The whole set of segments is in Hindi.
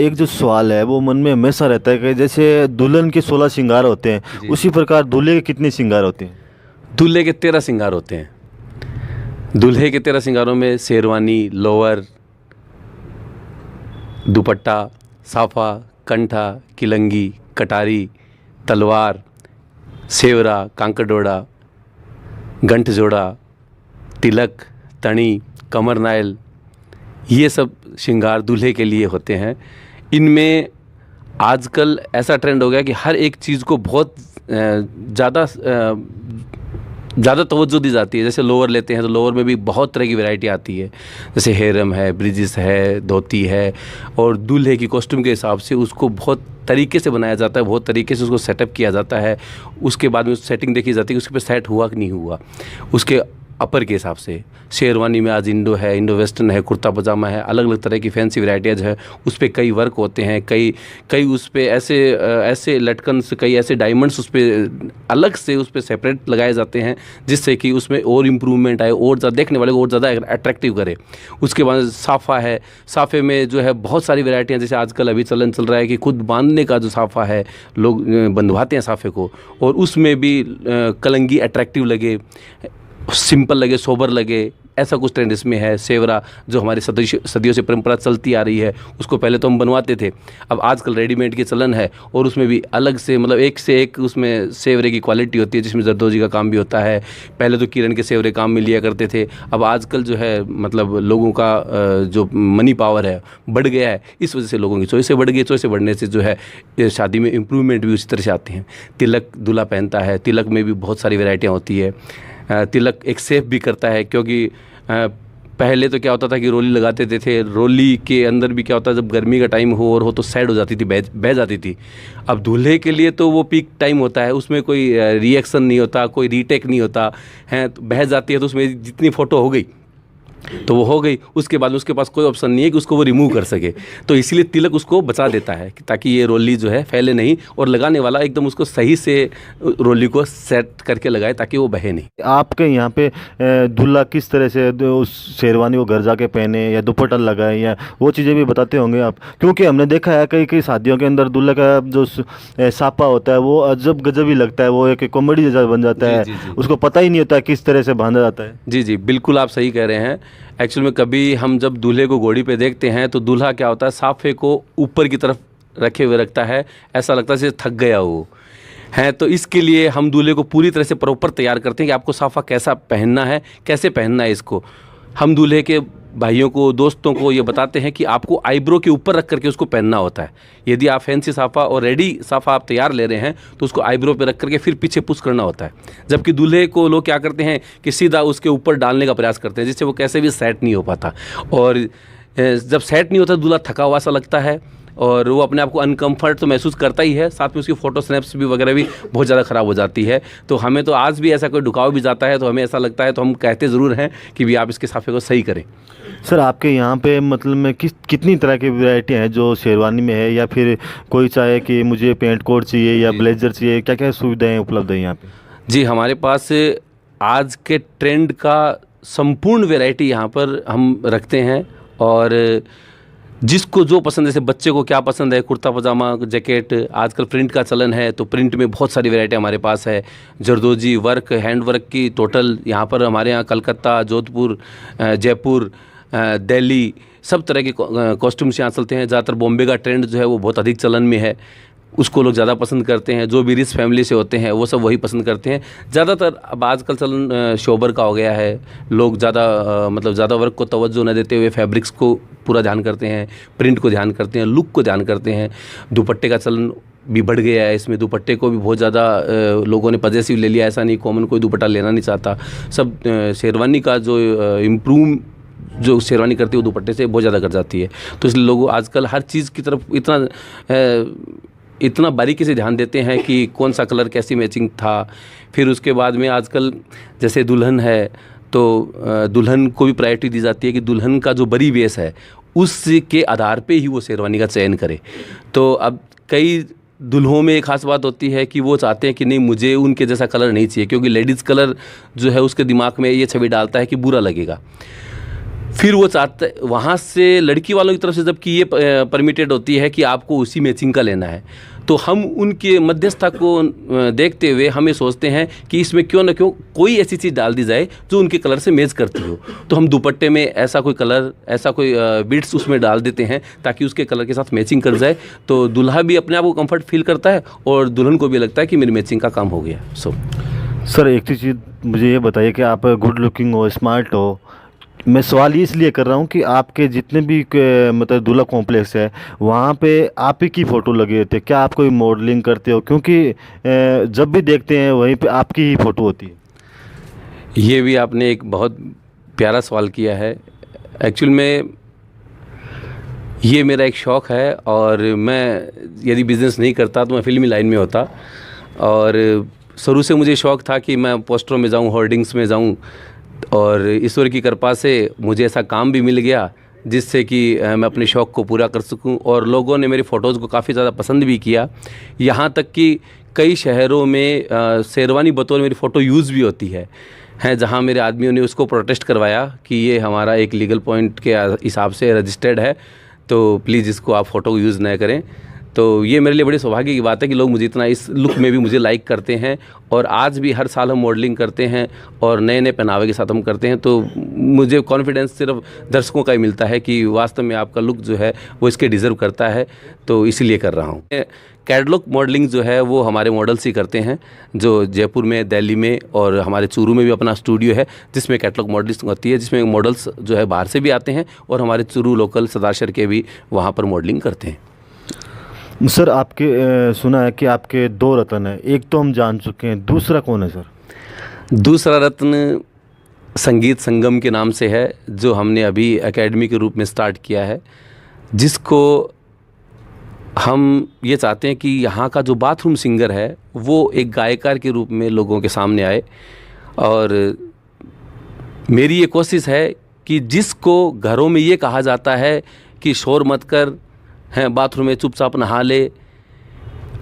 एक जो सवाल है वो मन में हमेशा रहता है कि जैसे दुल्हन के 16 श्रृंगार होते हैं, जी। उसी प्रकार दूल्हे के कितने श्रृंगार होते हैं? दूल्हे के 13 श्रृंगार होते हैं। दूल्हे के 13 श्रृंगारों में शेरवानी, लोअर, दुपट्टा, साफा, कंठा, किलंगी, कटारी, तलवार, सेवरा, कांकड़ोड़ा, गंठ जोड़ा, तिलक, तणी, कमर नायल, ये सब श्रृंगार दूल्हे के लिए होते हैं। इनमें आजकल ऐसा ट्रेंड हो गया कि हर एक चीज़ को बहुत ज़्यादा तवज्जो दी जाती है। जैसे लोअर लेते हैं तो लोअर में भी बहुत तरह की वैरायटी आती है, जैसे हेरम है, ब्रिजेस है, धोती है, और दूल्हे की कॉस्ट्यूम के हिसाब से उसको बहुत तरीके से बनाया जाता है, बहुत तरीके से उसको सेटअप किया जाता है। उसके बाद में सेटिंग देखी जाती है कि उसके पे सेट हुआ कि नहीं हुआ, उसके अपर के हिसाब से। शेरवानी में आज इंडो है, इंडो वेस्टर्न है, कुर्ता पजामा है, अलग अलग तरह की फैंसी वैरायटीज है। उस पर कई वर्क होते हैं, कई उस पर ऐसे लटकन से, कई ऐसे डायमंड्स उस पर अलग से उस पर सेपरेट लगाए जाते हैं, जिससे कि उसमें और इम्प्रूवमेंट आए, और ज़्यादा देखने वाले को और ज़्यादा अट्रैक्टिव करे। उसके बाद साफ़ा है, साफ़े में जो है बहुत सारी वैरायटियाँ, जैसे आजकल अभी चलन चल रहा है कि खुद बांधने का जो साफ़ा है, लोग बंधवाते हैं साफ़े को, और उसमें भी कलंगी अट्रैक्टिव लगे, सिंपल लगे, सोबर लगे, ऐसा कुछ ट्रेंड इसमें है। सेवरा जो हमारी सदियों से परंपरा चलती आ रही है, उसको पहले तो हम बनवाते थे, अब आजकल रेडीमेड के चलन है, और उसमें भी अलग से मतलब एक से एक उसमें सेवरे की क्वालिटी होती है, जिसमें जरदोजी का काम भी होता है। पहले तो किरण के सेवरे काम में लिया करते थे, अब आजकल जो है मतलब लोगों का जो मनी पावर है बढ़ गया है, इस वजह से लोगों की चॉइसें बढ़ गई। चॉइसें बढ़ने से जो है शादी में इम्प्रूवमेंट भी उसी तरह से आती हैं। तिलक दूल्हा पहनता है, तिलक में भी बहुत सारी वैरायटियाँ होती है। तिलक एक सेफ भी करता है, क्योंकि पहले तो क्या होता था कि रोली लगाते थे, रोली के अंदर भी क्या होता है, जब गर्मी का टाइम हो तो सैड हो जाती थी, बह जाती थी। अब दूल्हे के लिए तो वो पीक टाइम होता है, उसमें कोई रिएक्शन नहीं होता, कोई रीटेक नहीं होता है, तो बह जाती है तो उसमें जितनी फ़ोटो हो गई तो वो हो गई, उसके बाद उसके पास कोई ऑप्शन नहीं है कि उसको वो रिमूव कर सके। तो इसीलिए तिलक उसको बचा देता है ताकि ये रोली जो है फैले नहीं, और लगाने वाला एकदम उसको सही से रोली को सेट करके लगाए ताकि वो बहे नहीं। आपके यहाँ पे दूल्हा किस तरह से उस शेरवानी को घर जाके पहने या दुपट्टा लगाए, या वो चीज़ें भी बताते होंगे आप? क्योंकि हमने देखा है कई कई शादियों के अंदर दूल्हे का जो सापा होता है वो अजब गजब ही लगता है, वो एक कॉमेडी जैसा बन जाता है। जी, जी। उसको पता ही नहीं होता किस तरह से बांधा जाता है। जी जी, बिल्कुल आप सही कह रहे हैं। एक्चुअल में कभी हम जब दूल्हे को घोड़ी पे देखते हैं तो दूल्हा क्या होता है, साफे को ऊपर की तरफ रखे हुए रखता है, ऐसा लगता है जैसे थक गया वो है। तो इसके लिए हम दूल्हे को पूरी तरह से प्रॉपर तैयार करते हैं कि आपको साफा कैसा पहनना है, कैसे पहनना है इसको। हम दूल्हे के भाइयों को, दोस्तों को ये बताते हैं कि आपको आईब्रो के ऊपर रख करके उसको पहनना होता है। यदि आप फैंसी साफ़ा और रेडी साफ़ा आप तैयार ले रहे हैं तो उसको आईब्रो पे रख करके फिर पीछे पुश करना होता है। जबकि दूल्हे को लोग क्या करते हैं कि सीधा उसके ऊपर डालने का प्रयास करते हैं, जिससे वो कैसे भी सेट नहीं हो पाता, और जब सेट नहीं होता दूल्हा थका हुआ सा लगता है, और वो अपने आप को अनकम्फर्ट तो महसूस करता ही है, साथ में उसकी फ़ोटो स्नैप्स भी वगैरह भी बहुत ज़्यादा ख़राब हो जाती है। तो हमें तो आज भी ऐसा कोई झुकाव भी जाता है तो हमें ऐसा लगता है, तो हम कहते ज़रूर हैं कि भी आप इसके साफ़े को सही करें। सर आपके यहाँ पे मतलब में कितनी तरह की वैरायटी हैं जो शेरवानी में है, या फिर कोई चाहे कि मुझे पेंट कोट चाहिए या ब्लेजर चाहिए, क्या क्या सुविधाएं उपलब्ध है यहाँ पे? जी, हमारे पास आज के ट्रेंड का संपूर्ण वैरायटी यहाँ पर हम रखते हैं, और जिसको जो पसंद है, जैसे बच्चे को क्या पसंद है, कुर्ता पजामा, जैकेट, आजकल प्रिंट का चलन है तो प्रिंट में बहुत सारी वैरायटी हमारे पास है। जरदोजी वर्क, हैंड वर्क की टोटल यहाँ पर हमारे यहाँ कलकत्ता, जोधपुर, जयपुर, दिल्ली, सब तरह के कॉस्ट्यूम्स यहाँ चलते हैं। ज़्यादातर बॉम्बे का ट्रेंड जो है वो बहुत अधिक चलन में है, उसको लोग ज़्यादा पसंद करते हैं। जो भी रिच फैमिली से होते हैं वो सब वही पसंद करते हैं ज़्यादातर। अब आजकल चलन शोबर का हो गया है, लोग ज़्यादा मतलब ज़्यादा वर्क को तवज्जो न देते हुए फैब्रिक्स को पूरा ध्यान करते हैं, प्रिंट को ध्यान करते हैं, लुक को ध्यान करते हैं। दुपट्टे का चलन भी बढ़ गया है, इसमें दुपट्टे को भी बहुत ज़्यादा लोगों ने पजेसिव ले लिया। ऐसा नहीं कॉमन कोई दुपट्टा लेना नहीं चाहता, सब शेरवानी का जो जो शेरवानी करती है वो दुपट्टे से बहुत ज़्यादा कर जाती है। तो इसलिए लोग आजकल हर चीज़ की तरफ इतना बारीकी से ध्यान देते हैं कि कौन सा कलर कैसी मैचिंग था। फिर उसके बाद में आजकल जैसे दुल्हन है तो दुल्हन को भी प्रायोरिटी दी जाती है कि दुल्हन का जो बड़ी वेश है उसके आधार पे ही वो शेरवानी का चयन करे। तो अब कई दुल्हों में एक खास बात होती है कि वो चाहते हैं कि नहीं, मुझे उनके जैसा कलर नहीं चाहिए, क्योंकि लेडीज़ कलर जो है उसके दिमाग में ये छवि डालता है कि बुरा लगेगा। फिर वो चाहते वहाँ से लड़की वालों की तरफ से जबकि ये परमिटेड होती है कि आपको उसी मैचिंग का लेना है, तो हम उनके मध्यस्थता को देखते हुए हम ये सोचते हैं कि इसमें क्यों ना क्यों कोई ऐसी चीज़ डाल दी जाए जो उनके कलर से मैच करती हो। तो हम दुपट्टे में ऐसा कोई कलर, ऐसा कोई बीड्स उसमें डाल देते हैं ताकि उसके कलर के साथ मैचिंग कर जाए, तो दूल्हा भी अपने आप को कंफर्ट फील करता है और दुल्हन को भी लगता है कि मेरी मैचिंग का काम हो गया। सर एक चीज़ मुझे ये बताइए कि आप गुड लुकिंग हो, स्मार्ट हो, मैं सवाल ये इसलिए कर रहा हूँ कि आपके जितने भी मतलब दूल्हा कॉम्प्लेक्स है वहाँ पे आप ही की फ़ोटो लगे होते हैं, क्या आप कोई मॉडलिंग करते हो? क्योंकि जब भी देखते हैं वहीं पे आपकी ही फ़ोटो होती है। ये भी आपने एक बहुत प्यारा सवाल किया है। एक्चुअल में ये मेरा एक शौक़ है और मैं यदि बिज़नेस नहीं करता तो मैं फिल्मी लाइन में होता, और शुरू से मुझे शौक़ था कि मैं पोस्टरों में जाऊँ, होर्डिंग्स में जाऊँ, और ईश्वर की कृपा से मुझे ऐसा काम भी मिल गया जिससे कि मैं अपने शौक़ को पूरा कर सकूं, और लोगों ने मेरी फ़ोटोज़ को काफ़ी ज़्यादा पसंद भी किया। यहाँ तक कि कई शहरों में शेरवानी बतौर मेरी फ़ोटो यूज़ भी होती है जहाँ मेरे आदमियों ने उसको प्रोटेस्ट करवाया कि ये हमारा एक लीगल पॉइंट के हिसाब से रजिस्टर्ड है, तो प्लीज़ इसको आप फ़ोटो यूज़ न करें। तो ये मेरे लिए बड़ी सौभाग्य की बात है कि लोग मुझे इतना इस लुक में भी मुझे लाइक करते हैं, और आज भी हर साल हम मॉडलिंग करते हैं और नए नए पहनावे के साथ हम करते हैं, तो मुझे कॉन्फिडेंस सिर्फ दर्शकों का ही मिलता है कि वास्तव में आपका लुक जो है वो इसके डिज़र्व करता है, तो इसीलिए कर रहा हूँ। कैटलॉग मॉडलिंग जो है वो हमारे मॉडल्स ही करते हैं, जो जयपुर में, दिल्ली में और हमारे चूरू में भी अपना स्टूडियो है जिसमें कैटलॉग मॉडलिंग होती है, जिसमें मॉडल्स जो है बाहर से भी आते हैं और हमारे चूरू लोकल सदाशर के भी वहाँ पर मॉडलिंग करते हैं। सर आपके सुना है कि आपके 2 रत्न हैं, एक तो हम जान चुके हैं, दूसरा कौन है सर? दूसरा रत्न संगीत संगम के नाम से है, जो हमने अभी एकेडमी के रूप में स्टार्ट किया है, जिसको हम ये चाहते हैं कि यहाँ का जो बाथरूम सिंगर है वो एक गायकार के रूप में लोगों के सामने आए, और मेरी ये कोशिश है कि जिसको घरों में ये कहा जाता है कि शोर मत कर, हैं बाथरूम में चुपचाप नहा ले,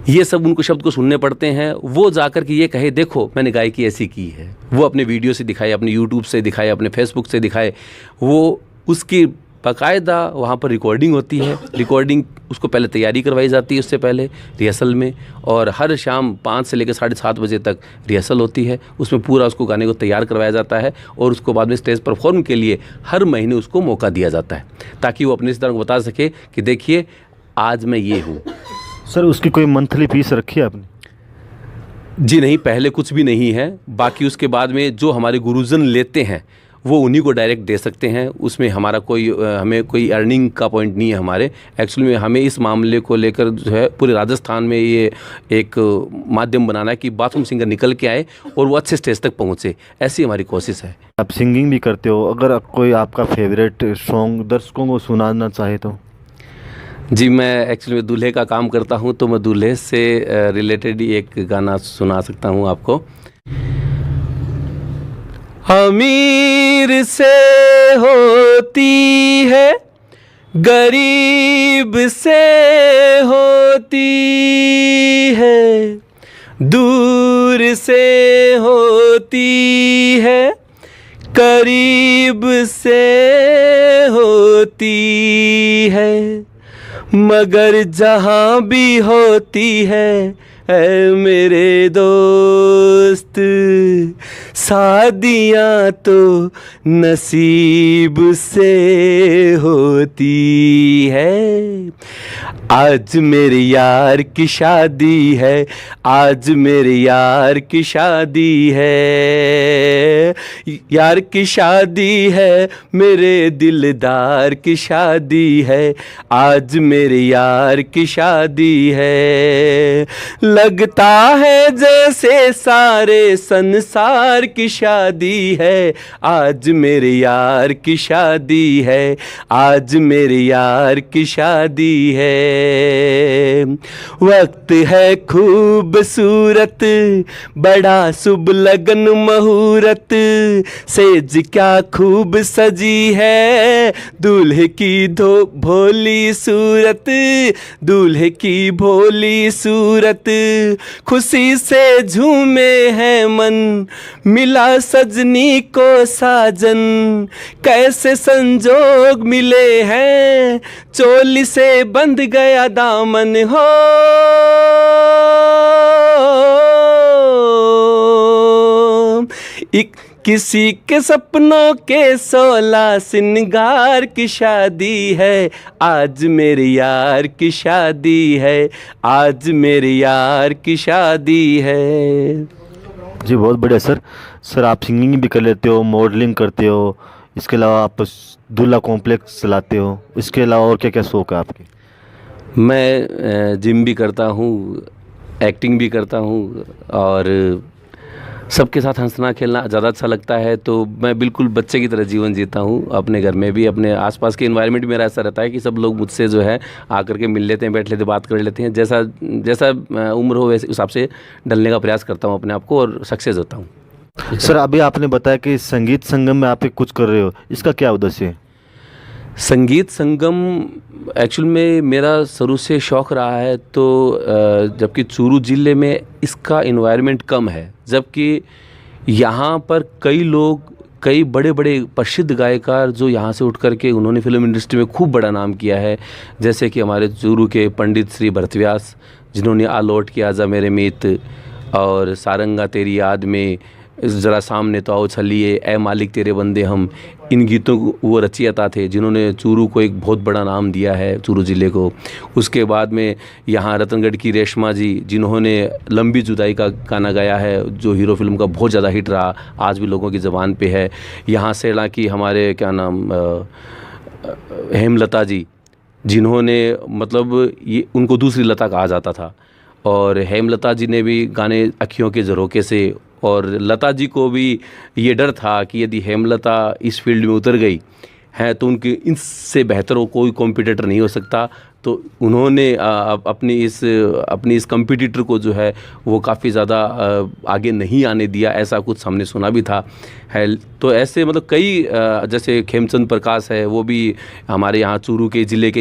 ये सब उनको शब्द को सुनने पड़ते हैं, वो जाकर के ये कहे देखो मैंने गायकी ऐसी की है, वो अपने वीडियो से दिखाए, अपने यूट्यूब से दिखाए, अपने फेसबुक से दिखाए, वो उसकी बाकायदा वहाँ पर रिकॉर्डिंग होती है। रिकॉर्डिंग उसको पहले तैयारी करवाई जाती है उससे पहले रिहर्सल में, और हर शाम 5 से लेकर 7:30 बजे तक रिहर्सल होती है, उसमें पूरा उसको गाने को तैयार करवाया जाता है, और उसको बाद में स्टेज परफॉर्म के लिए हर महीने उसको मौका दिया जाता है ताकि वो अपने रिश्तेदारों को बता सके कि देखिए आज मैं ये हूँ। सर उसकी कोई मंथली फीस रखी है आपने? जी नहीं, पहले कुछ भी नहीं है, बाकी उसके बाद में जो हमारे गुरुजन लेते हैं वो उन्हीं को डायरेक्ट दे सकते हैं, उसमें हमारा कोई हमें कोई अर्निंग का पॉइंट नहीं है हमारे। एक्चुअली में हमें इस मामले को लेकर जो है पूरे राजस्थान में ये एक माध्यम बनाना है कि बाथरूम सिंगर निकल के आए और वो अच्छे स्टेज तक पहुँचे, ऐसी हमारी कोशिश है। आप सिंगिंग भी करते हो, अगर कोई आपका फेवरेट सॉन्ग दर्शकों को सुनाना चाहे तो? जी, मैं एक्चुअली में दूल्हे का काम करता हूँ, तो मैं दूल्हे से रिलेटेड ही एक गाना सुना सकता हूँ आपको। अमीर से होती है, गरीब से होती है, दूर से होती है, करीब से होती है, मगर जहाँ भी होती है ऐ मेरे दोस्त, शादियाँ तो नसीब से होती है। आज मेरे यार की शादी है, आज मेरे यार की शादी है, यार की शादी है, मेरे दिलदार की शादी है, आज मेरे यार की शादी है। लगता है जैसे सारे संसार की शादी है, आज मेरे यार की शादी है, आज मेरे यार की शादी है। वक्त है खूबसूरत, बड़ा शुभ लगन मुहूर्त, सेज क्या खूब सजी है, दूल्हे की भोली सूरत, दूल्हे की भोली सूरत, खुशी से झूमे हैं मन, मिला सजनी को साजन, कैसे संजोग मिले हैं, चोली से बंध गया दामन हो। एक किसी के सपनों के 16 सिंगार की शादी है, आज मेरे यार की शादी है, आज मेरे यार की शादी है। जी बहुत बढ़िया सर। सर आप सिंगिंग भी कर लेते हो, मॉडलिंग करते हो, इसके अलावा आप दूल्हा कॉम्प्लेक्स चलाते हो, इसके अलावा और क्या क्या शौक है आपके? मैं जिम भी करता हूँ, एक्टिंग भी करता हूँ, और सबके साथ हंसना खेलना ज़्यादा अच्छा लगता है। तो मैं बिल्कुल बच्चे की तरह जीवन जीता हूँ, अपने घर में भी, अपने आसपास के एनवायरनमेंट मेरा ऐसा रहता है कि सब लोग मुझसे जो है आकर के मिल लेते हैं, बैठ लेते हैं, बात कर लेते हैं। जैसा जैसा उम्र हो वैसे हिसाब से ढलने का प्रयास करता हूँ अपने आप को, और सक्सेस होता हूँ। सर अभी आपने बताया कि संगीत संगम में आप एक कुछ कर रहे हो, इसका क्या उद्देश्य है? संगीत संगम एक्चुअल में मेरा शुरू से शौक़ रहा है। तो जबकि चूरू ज़िले में इसका इन्वायरमेंट कम है, जबकि यहाँ पर कई लोग, कई बड़े बड़े प्रसिद्ध गायकार जो यहाँ से उठ कर के उन्होंने फिल्म इंडस्ट्री में खूब बड़ा नाम किया है। जैसे कि हमारे चूरू के पंडित श्री भरत व्यास, जिन्होंने आ लौट के आजा मेरे मीत, और सारंगा तेरी याद में, ज़रा सामने तो आओ छलिए, ए मालिक तेरे बंदे हम, इन गीतों को वो रचयिता थे जिन्होंने चूरू को एक बहुत बड़ा नाम दिया है, चूरू ज़िले को। उसके बाद में यहाँ रतनगढ़ की रेशमा जी, जिन्होंने लंबी जुदाई का गाना गाया है, जो हीरो फिल्म का बहुत ज़्यादा हिट रहा, आज भी लोगों की ज़बान पे है। यहाँ सेड़ा की हमारे क्या नाम हेमलता जी, जिन्होंने मतलब ये उनको दूसरी लता कहा जाता था, और हेमलता जी ने भी गाने अखियों के झरोखे से, और लता जी को भी ये डर था कि यदि हेमलता इस फील्ड में उतर गई है तो उनके इनसे बेहतर वो कोई कॉम्पिटिटर नहीं हो सकता। तो उन्होंने अपनी इस कॉम्पिटिटर को जो है वो काफ़ी ज़्यादा आगे नहीं आने दिया, ऐसा कुछ हमने सुना भी था है। तो ऐसे मतलब कई जैसे खेमचंद प्रकाश है, वो भी हमारे यहाँ चूरू के ज़िले के